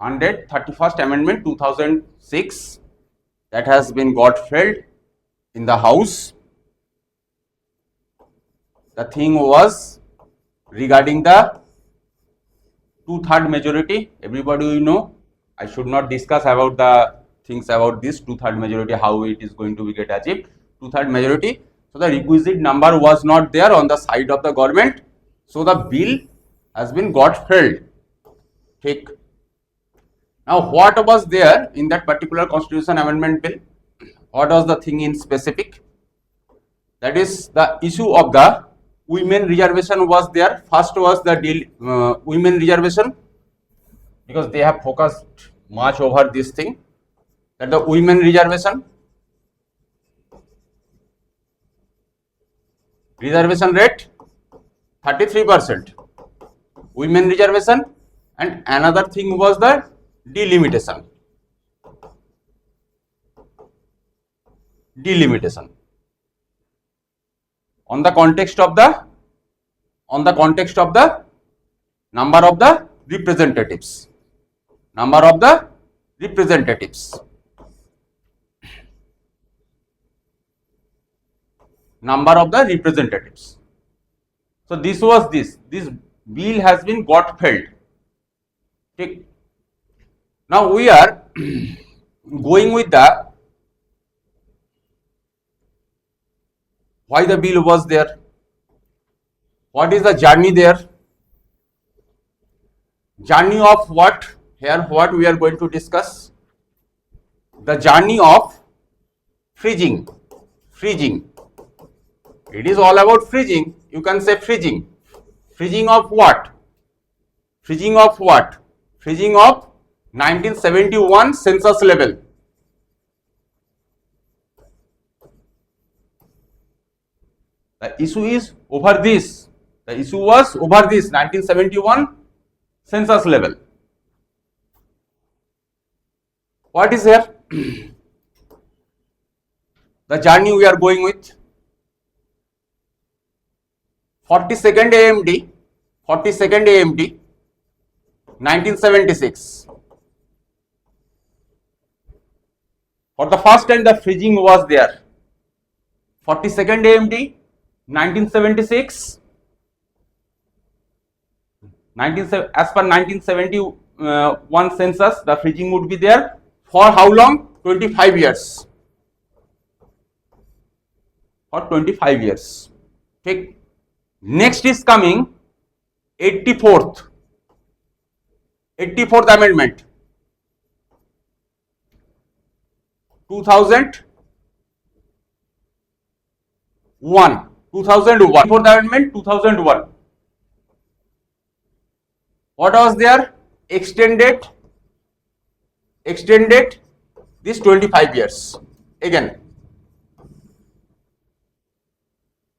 131st Amendment 2006 that has been got filled in the House. The thing was regarding the 2/3 majority. Everybody will know. I should not discuss about the things about this 2/3 majority, how it is going to be get achieved. 2/3 majority. So the requisite number was not there on the side of the government. So the bill has been got filled. Take. Now what was there in that particular constitution amendment bill? What was the thing in specific? That is the issue of the women reservation was there. First was the women reservation, because they have focused much over this thing, that the women reservation rate 33%, women reservation, and another thing was the delimitation. On the context of the number of the representatives. Number of the representatives. So this was this bill has been got filled. Okay. Now we are going with the why the bill was there. What is the journey there? Journey of what? Here what we are going to discuss? The journey of freezing. It is all about freezing. You can say freezing. Freezing of what? Freezing of 1971 census level. The issue is over this. The issue was over this 1971 census level. What is here? The journey we are going with 42nd AMD 1976. For the first time the freezing was there. 42nd AMD 1976. As per 1971 census, the freezing would be there for how long? 25 years. For 25 years. Okay. Next is coming 84th Amendment 2001. 84th Amendment 2001. What was there? Extended this 25 years. Again,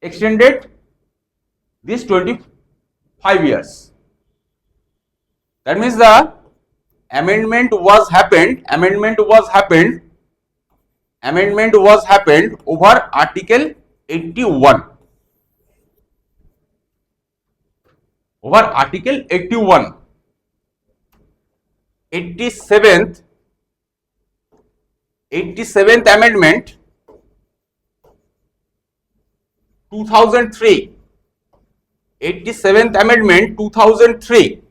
extended this 25 years. That means the amendment was happened over Article 81. Over Article 81. 87th Amendment 2003. 87th Amendment 2003.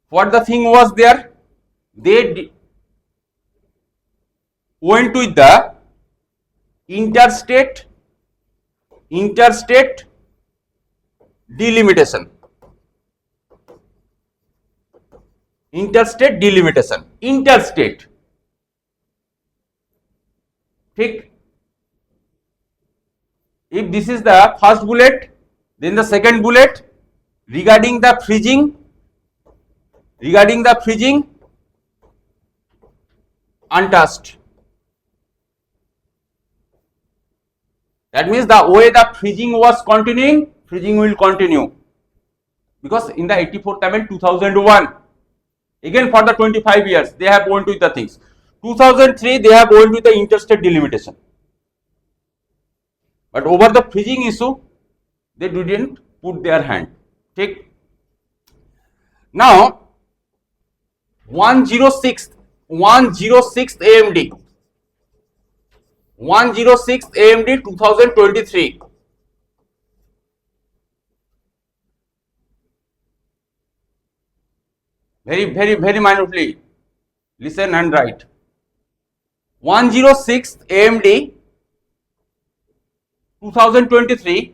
What the thing was there? They went with the interstate delimitation. Interstate. Take. If this is the first bullet, then the second bullet regarding the freezing untouched. That means the way the freezing was continuing, freezing will continue, because in the 84th Amendment 2001, again for the 25 years they have went with the things. 2003 they have went with the interstate delimitation, but over the freezing issue they didn't put their hand. Take. Now 106th AMD 106th AMD 2023. Very minutely listen and write. 106th AMD 2023,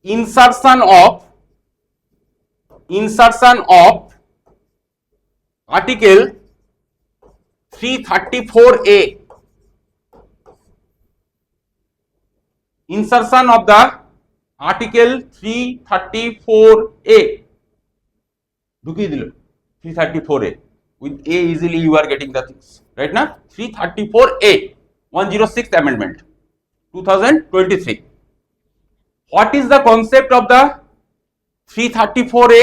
insertion of article 334A, insertion of the article 334A, ঢুকিয়ে দিল 334A, with A easily you are getting the things, right now? 334A, 106th amendment 2023. What is the concept of the 334A?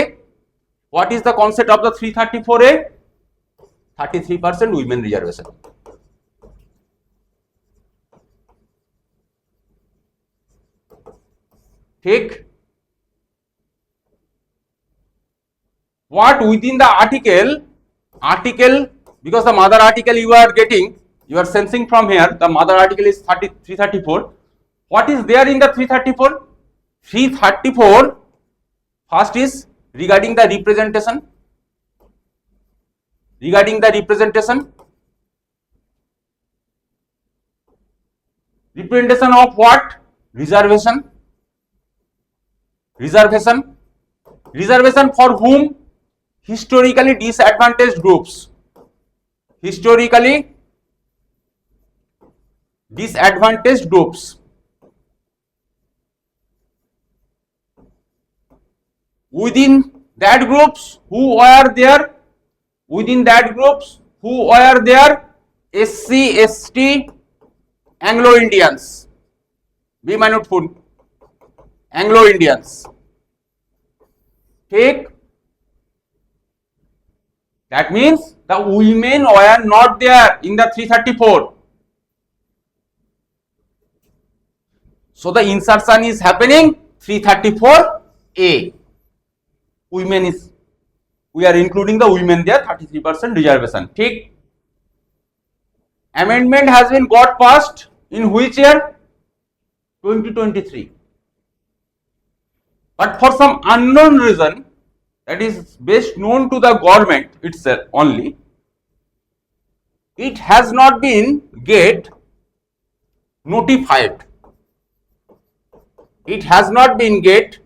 What is the concept of the 334A? 33% women reservation. Take what within the article, because the mother article you are getting, you are sensing from here, the mother article is 334. What is there in the 334? 334 first is regarding the representation. Representation of what? Reservation for whom? Historically disadvantaged groups. Within that groups who were there, SC, ST, Anglo-Indians, B-minute food, Anglo-Indians. Take, that means the women were not there in the 334. So the insertion is happening 334A. We are including the women there, 33% reservation. ठीक? Amendment has been got passed in which year? 2023. But for some unknown reason that is best known to the government itself only, it has not been get notified. It has not been get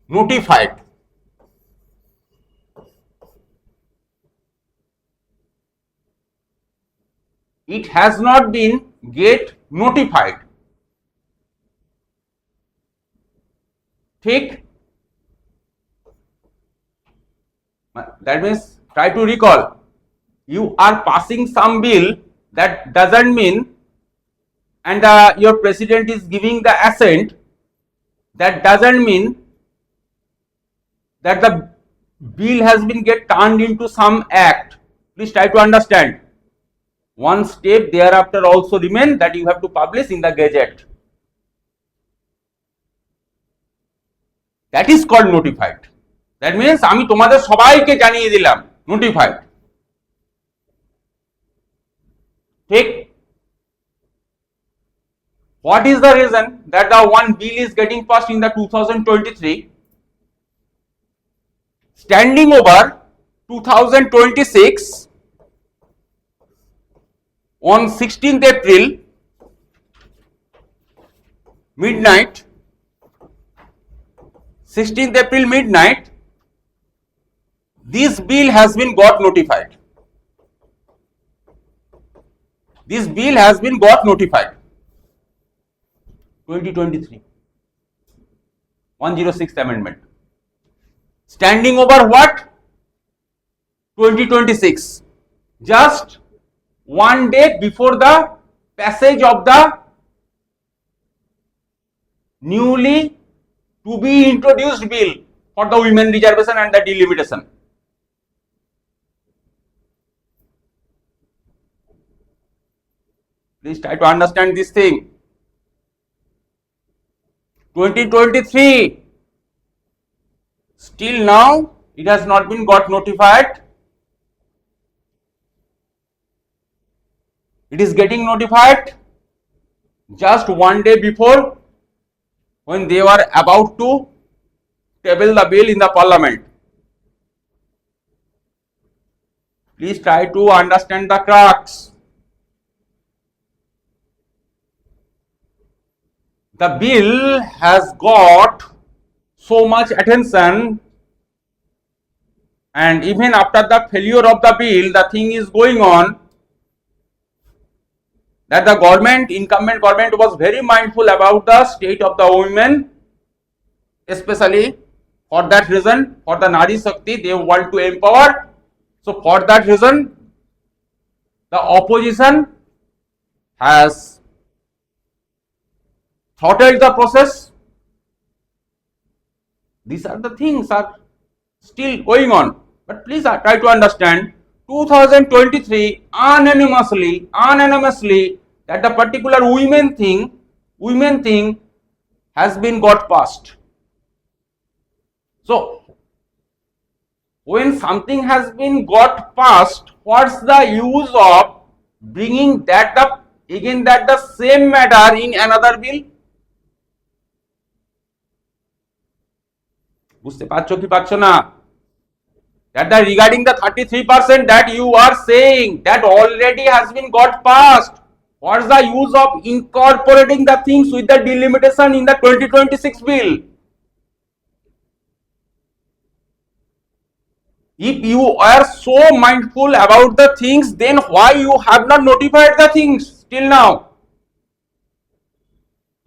notified. It has not been get notified. ठीक? That means try to recall. You are passing some bill that doesn't mean, and your president is giving the assent, that doesn't mean that the bill has been get turned into some act. Please try to understand. One step thereafter also remain, that you have to publish in the Gazette. That is called notified. That means আমি তোমাদের সবাইকে জানিয়ে দিলাম, notified. ঠিক? What is the reason that the one bill is getting passed in the 2023? Standing over 2026 on 16th April midnight, 16th April midnight, this bill has been got notified. This bill has been got notified. 2023, 106th amendment. Standing over what? 2026. Just one day before the passage of the newly to be introduced bill for the women reservation and the delimitation. Please try to understand this thing. 2023, still now it has not been got notified. It is getting notified just one day before, when they were about to table the bill in the parliament. Please try to understand the crux. The bill has got so much attention, and even after the failure of the bill, the thing is going on that the government, incumbent government, was very mindful about the state of the women, especially for that reason, for the Nari Shakti, they want to empower. So for that reason, the opposition has throttled the process. These are the things are still going on. But please try to understand, 2023 unanimously that the particular women thing has been got passed. So when something has been got passed, what's the use of bringing that up again, that the same matter in another bill? বুঝতে পারছো কি পারছো না? That the regarding the 33% that you are saying that already has been got passed, what's the use of incorporating the things with the delimitation in the 2026 bill? If you are so mindful about the things, then why you have not notified the things till now?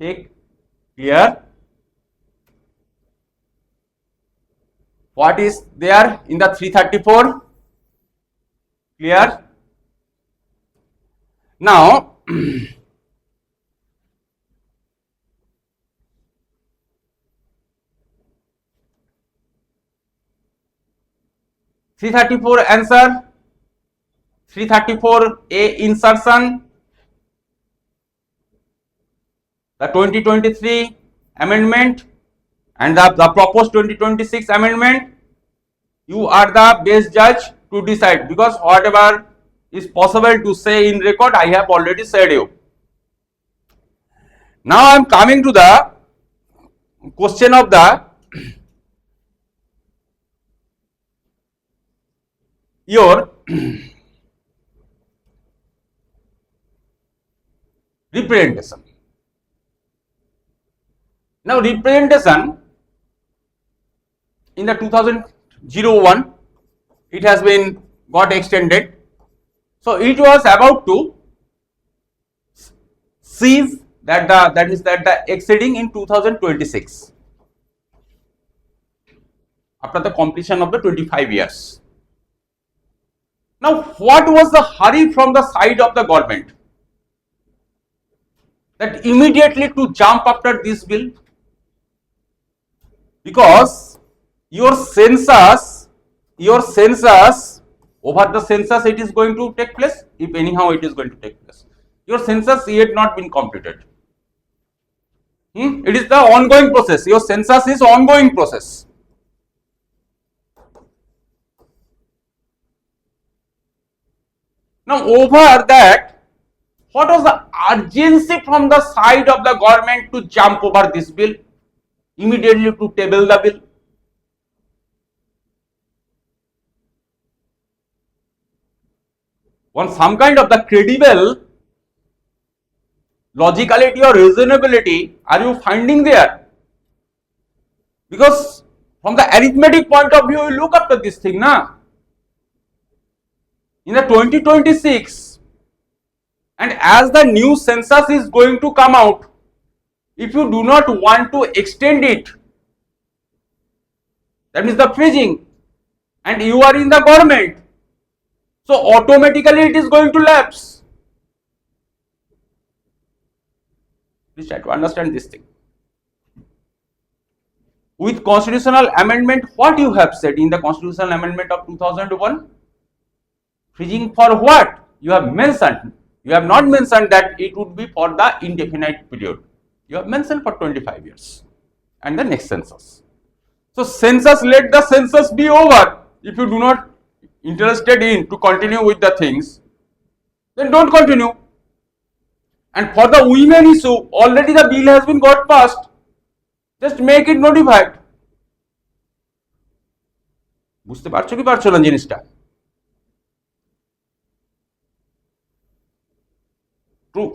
Take clear? What is there in the 334? Clear? Now, 334 answer, 334A insertion, the 2023 amendment and the proposed 2026 amendment. You are the best judge to decide, because whatever is possible to say in record, I have already said you. Now I am coming to the question of the your representation. Now representation in the 2001, it has been got extended. So it was about to cease that is the exceeding in 2026, after the completion of the 25 years. Now what was the hurry from the side of the government that immediately to jump after this bill? Because your census over the census, it is going to take place, if anyhow it is going to take place. Your census yet not been completed. It is the ongoing process. Your census is ongoing process. Now over that, what was the urgency from the side of the government to jump over this bill, immediately to table the bill? On some kind of the credible logicality or reasonability are you finding there? Because from the arithmetic point of view, you look after this thing now. In the 2026, and as the new census is going to come out, if you do not want to extend it, that means the freezing, and you are in the government, so automatically it is going to lapse. Please try to understand this thing. With constitutional amendment, what you have said in the constitutional amendment of 2001? Freezing for what? You have mentioned. You have not mentioned that it would be for the indefinite period. You have mentioned for 25 years and the next census. So census, let the census be over. If you do not interested in to continue with the things, then don't continue. And for the women issue, already the bill has been got passed. Just make it notified. বুঝতে পারছো কি পারছো না জিনিসটা? True.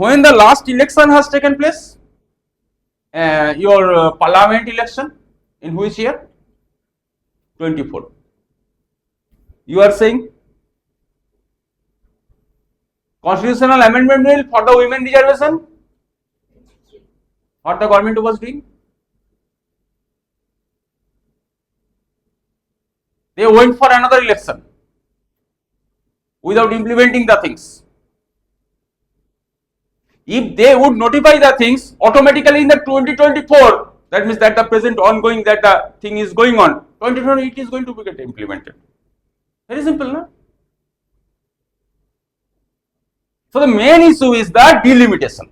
When the last election has taken place, your parliament election, in which year? 24. You are saying constitutional amendment bill for the women reservation, what the government was doing? They went for another election without implementing the things. If they would notify the things automatically in the 2024, that means that the present ongoing that the thing is going on, 2020 it is going to be get implemented. Very simple, no? So the main issue is the delimitation.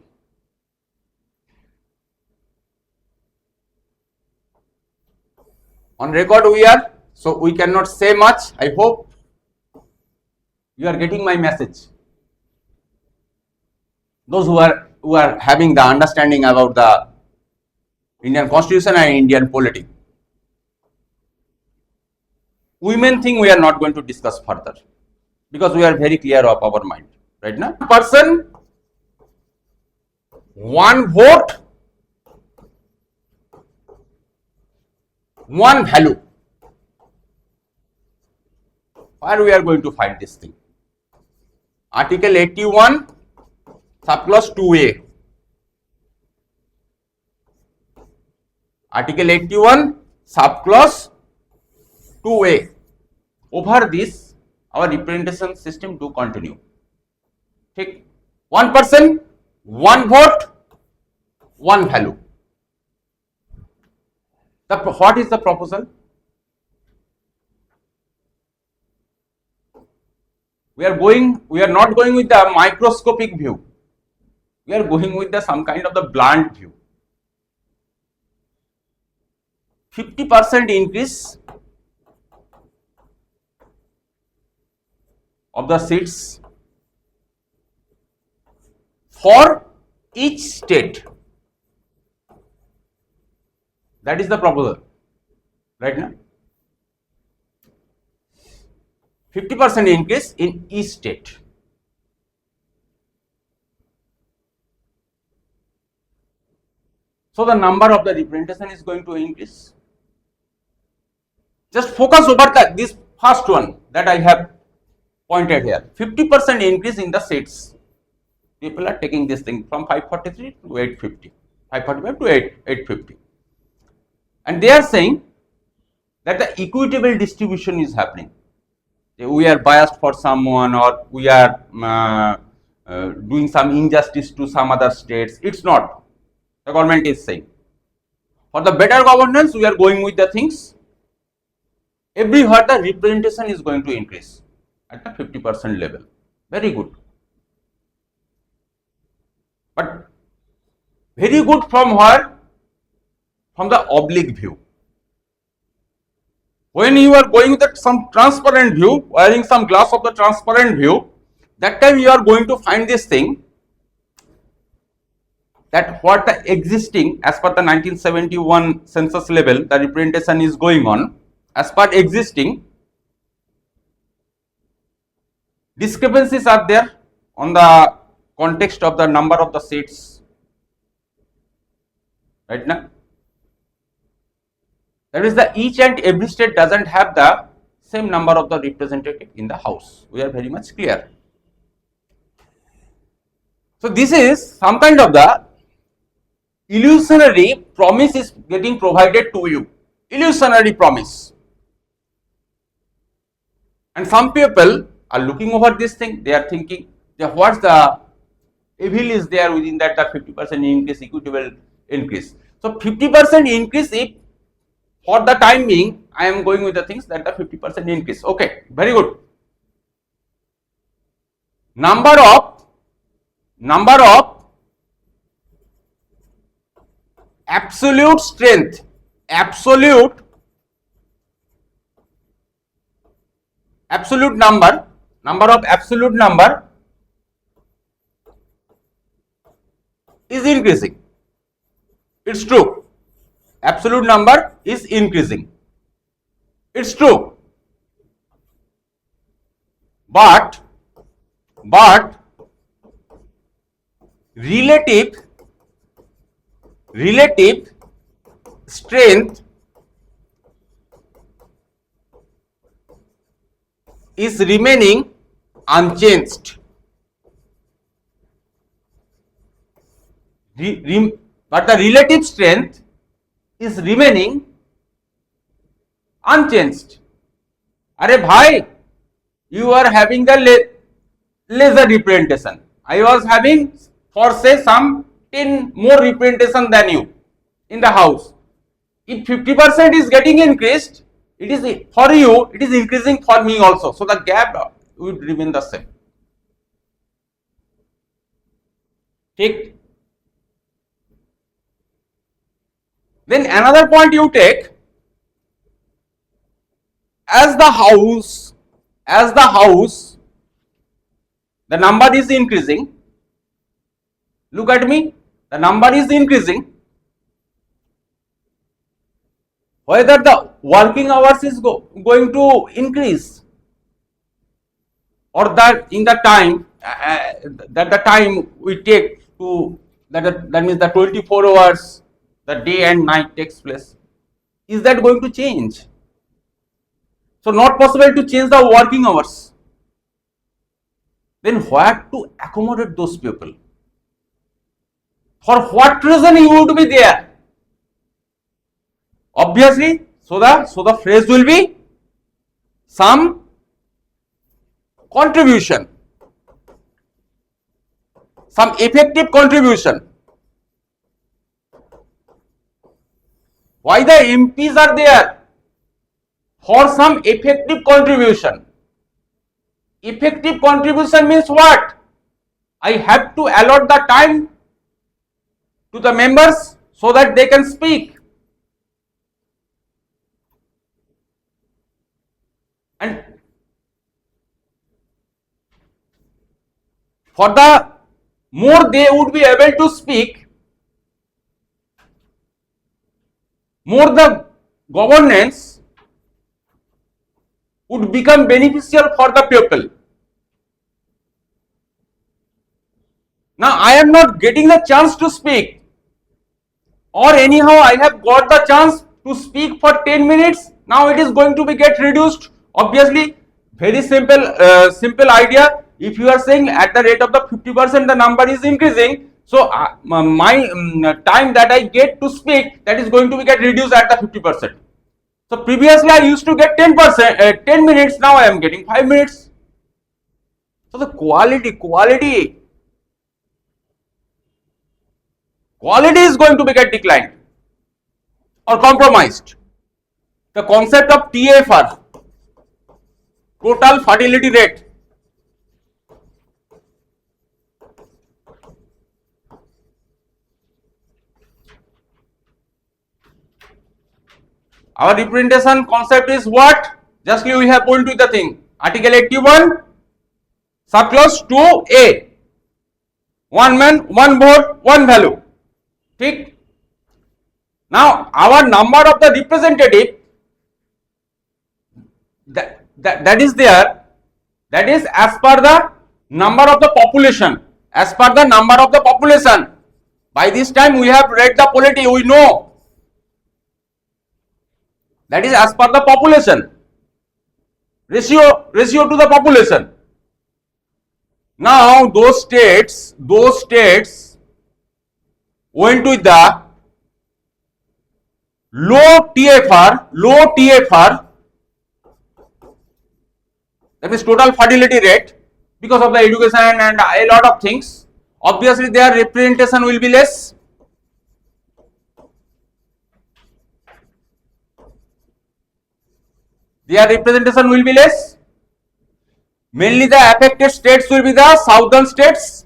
On record we are, so we cannot say much. I hope you are getting my message. Those who are having the understanding about the Indian constitution and Indian politics. Women thing we are not going to discuss further because we are very clear of our mind, right now. Person, one vote, one value. Where we are going to find this thing? Article 81, subclause 2A. Article 81, subclause 2A. Over this, our representation system to continue. Take one person, one vote, one value. What is the proposal? We are not going with the microscopic view. We are going with the some kind of the blunt view. 50% increase of the seats for each state. That is the proposal, right now. 50% increase in each state. So the number of the representation is going to increase. Just focus over this first one that I have pointed here. 50% increase in the seats. People are taking this thing from 543 to 850, 545 to 850. And they are saying that the equitable distribution is happening. We are biased for someone or we are doing some injustice to some other states. It's not. The government is saying for the better governance we are going with the things. Everywhere the representation is going to increase at the 50% level. Very good. But very good from where? From the oblique view. When you are going with some transparent view, wearing some glass of the transparent view, that time you are going to find this thing that what the existing as per the 1971 census level, the representation is going on. As per existing, discrepancies are there on the context of the number of the seats, right now. That is the each and every state doesn't have the same number of the representative in the house. We are very much clear. So this is some kind of the illusionary promise is getting provided to you. Illusionary promise. And some people are looking over this thing. They are thinking that what's the evil is there within that the 50% increase, equitable increase. So 50% increase if for the time being, I am going with the things that the 50% increase. Okay, very good. Number of absolute strength, absolute number of absolute number is increasing. It's true. Absolute number is increasing. It's true. But relative strength is remaining unchanged. But the relative strength is remaining unchanged. Arey bhai, you are having the laser representation. I was having for say some 10 more representation than you in the house. If 50% is getting increased, it is for you, it is increasing for me also. So the gap would remain the same. Take. Then another point you take, as the house, the number is increasing. Look at me, the number is increasing. Whether the working hours is going to increase, or that in the time that the time we take to that means the 24 hours, the day and night takes place, is that going to change? So not possible to change the working hours. Then where to accommodate those people? For what reason you would be there? Obviously, so the phrase will be some contribution, some effective contribution. Why the MPs are there? For some effective contribution. Effective contribution means what? I have to allot the time to the members so that they can speak. And for the more they would be able to speak, more the governance would become beneficial for the people. Now I am not getting the chance to speak, or anyhow I have got the chance to speak for 10 minutes. Now it is going to be get reduced. Obviously, very simple idea. If you are saying at the rate of the 50% the number is increasing, so my time that I get to speak, that is going to be get reduced at the 50%. So previously I used to get 10%, 10 minutes, now I am getting 5 minutes. So the quality is going to be get declined or compromised. The concept of TFR, total fertility rate, our representation concept is what? Justly we have pointed to the thing. Article 81, subclause 2A. One man, one vote, one value. Tick. Now our number of the representative that is there, that is as per the number of the population. As per the number of the population. By this time we have read the polity, we know. That is as per the population, ratio to the population. Now those states went with the low TFR, that means total fertility rate, because of the education and a lot of things. Obviously their representation will be less. Their representation will be less. Mainly the affected states will be the southern states.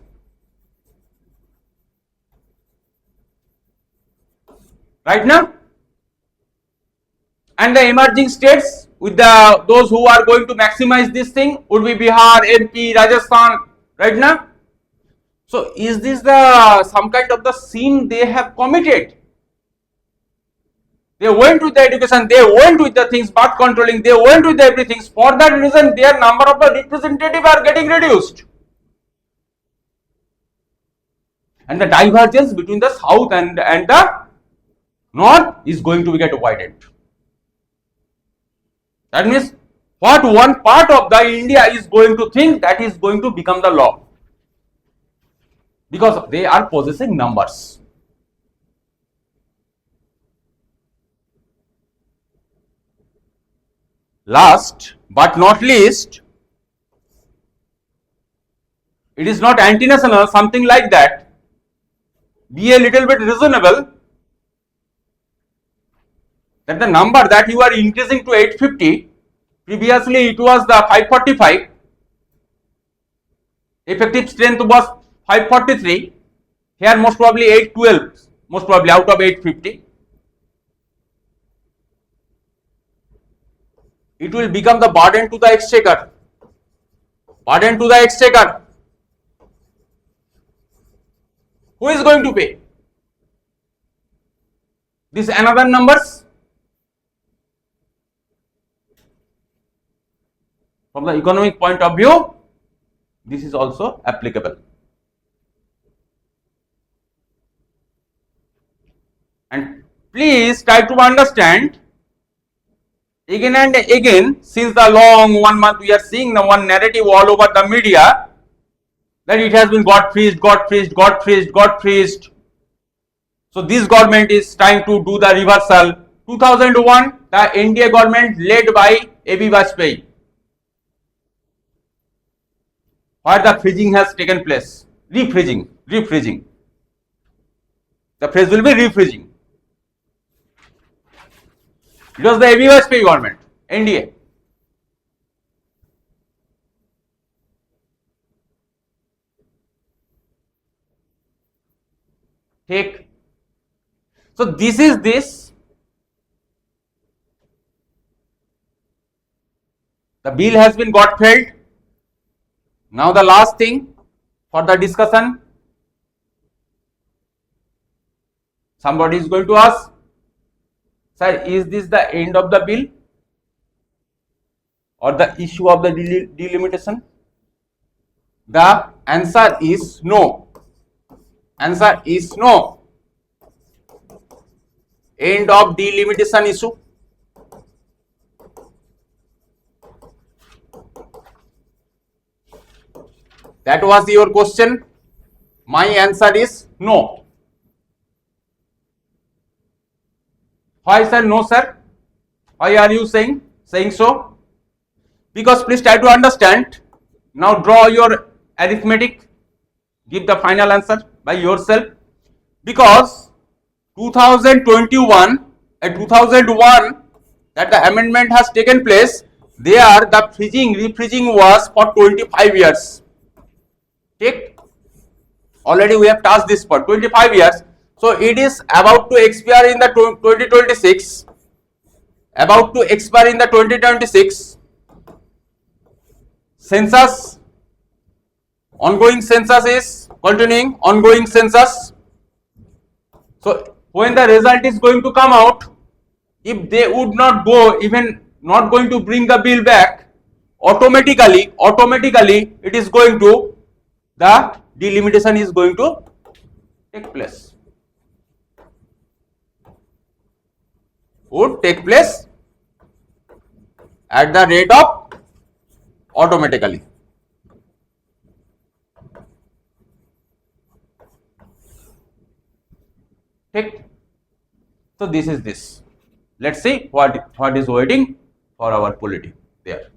Right now? And the emerging states with the those who are going to maximize this thing would be Bihar, MP, Rajasthan, right now? So is this the some kind of the sin they have committed? They went with the education, they went with the things, birth controlling, they went with everything. For that reason, their number of the representative are getting reduced. And the divergence between the south and the north is going to get widened. That means what one part of the India is going to think, that is going to become the law. Because they are possessing numbers. Last but not least, it is not anti-national, something like that. Be a little bit reasonable, that the number that you are increasing to 850, previously it was the 545, effective strength was 543, here most probably 812, most probably out of 850. It will become the burden to the exchequer. Burden to the exchequer. Who is going to pay? This another numbers. From the economic point of view, this is also applicable. And please try to understand, again and again, since the long 1 month, we are seeing the one narrative all over the media, that it has been got freezed, got freezed, got freezed, got freezed. So this government is trying to do the reversal. 2001, the NDA government led by A.B. Vajpayee, where the freezing has taken place. Refreezing. The phrase will be refreezing. It was the A.B. Vajpayee government, NDA. Take. So this is this. The bill has been got failed. Now the last thing for the discussion. Somebody is going to ask, sir, is this the end of the bill or the issue of the delimitation? The answer is no. Answer is no. End of delimitation issue. That was your question. My answer is no. Why, sir? No, sir. Why are you saying so? Because please try to understand. Now draw your arithmetic. Give the final answer by yourself. Because 2021 and 2001, that the amendment has taken place, there the refreezing was for 25 years. Take. Already we have touched this for 25 years. So it is about to expire in the 2026. About to expire in the 2026. Census. Ongoing census is continuing. Ongoing census. So when the result is going to come out, if they would not go, even not going to bring the bill back, automatically it is going to, the delimitation is going to take place. Would take place at the rate of automatically. Take. So this is this. Let's see what is waiting for our polity there.